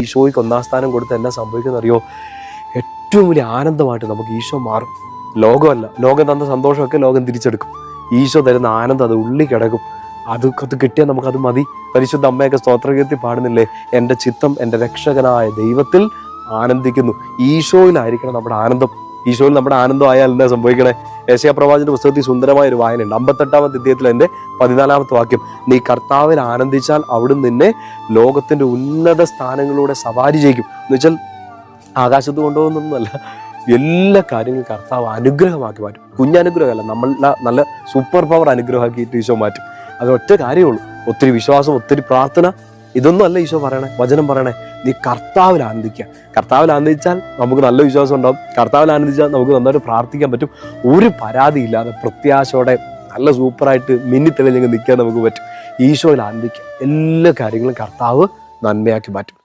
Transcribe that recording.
ഈശോയ്ക്ക് ഒന്നാം സ്ഥാനം കൊടുത്ത് എന്നാ സംഭവിക്കുന്ന അറിയോ? ഏറ്റവും വലിയ ആനന്ദമായിട്ട് നമുക്ക് ഈശോ മാറും. ലോകമല്ല, ലോകം തന്ന സന്തോഷമൊക്കെ ലോകം തിരിച്ചെടുക്കും. ഈശോ തരുന്ന ആനന്ദം അത് ഉള്ളിൽ കിടക്കും. അത് കിട്ടിയാൽ നമുക്കത് മതി. പരിശുദ്ധ അമ്മയൊക്കെ സ്തോത്രകീർത്തി പാടുന്നില്ലേ? എൻ്റെ ചിത്തം എൻ്റെ രക്ഷകനായ ദൈവത്തിൽ ആനന്ദിക്കുന്നു. ഈശോയിലായിരിക്കണം നമ്മുടെ ആനന്ദം. ഈശോയിൽ നമ്മുടെ ആനന്ദം ആയാൽ എന്താ സംഭവിക്കണേ? യെശയ്യാ പ്രവാചകന്റെ പുസ്തകത്തിൽ സുന്ദരമായ ഒരു വായനയുണ്ട്. 58-ാമത്തെ അധ്യായത്തിൽ എൻ്റെ 14-ാമത്തെ വാക്യം, നീ കർത്താവിൽ ആനന്ദിച്ചാൽ അവിടുന്ന് നിന്നെ ലോകത്തിന്റെ ഉന്നത സ്ഥാനങ്ങളിലൂടെ സവാരി ചെയ്യിക്കും. എന്ന് വെച്ചാൽ ആകാശത്ത് കൊണ്ടുപോകുന്നൊന്നുമല്ല, എല്ലാ കാര്യങ്ങളും കർത്താവ് അനുഗ്രഹമാക്കി മാറ്റും. കുഞ്ഞനുഗ്രഹമല്ല, നമ്മളെ നല്ല സൂപ്പർ പവർ അനുഗ്രഹമാക്കിയിട്ട് ഈശോ മാറ്റും. അത് ഒറ്റ കാര്യമുള്ളൂ, ഒത്തിരി വിശ്വാസം, ഒത്തിരി പ്രാർത്ഥന. ഇതൊന്നും അല്ല ഈശോ പറയണേ, വചനം പറയണേ, നീ കർത്താവിൽ ആനന്ദിക്കുക. കർത്താവിൽ ആനന്ദിച്ചാൽ നമുക്ക് നല്ല വിശ്വാസം ഉണ്ടാവും. കർത്താവിൽ ആനന്ദിച്ചാൽ നമുക്ക് നന്നായിട്ട് പ്രാർത്ഥിക്കാൻ പറ്റും. ഒരു പരാതിയില്ലാതെ പ്രത്യാശയോടെ നല്ല സൂപ്പറായിട്ട് മിന്നിത്തെളിഞ്ഞ് നിൽക്കാൻ നമുക്ക് പറ്റും. ഈശോയിൽ ആനന്ദിക്കുക. എല്ലാ കാര്യങ്ങളും കർത്താവ് നന്മയാക്കി മാറ്റും.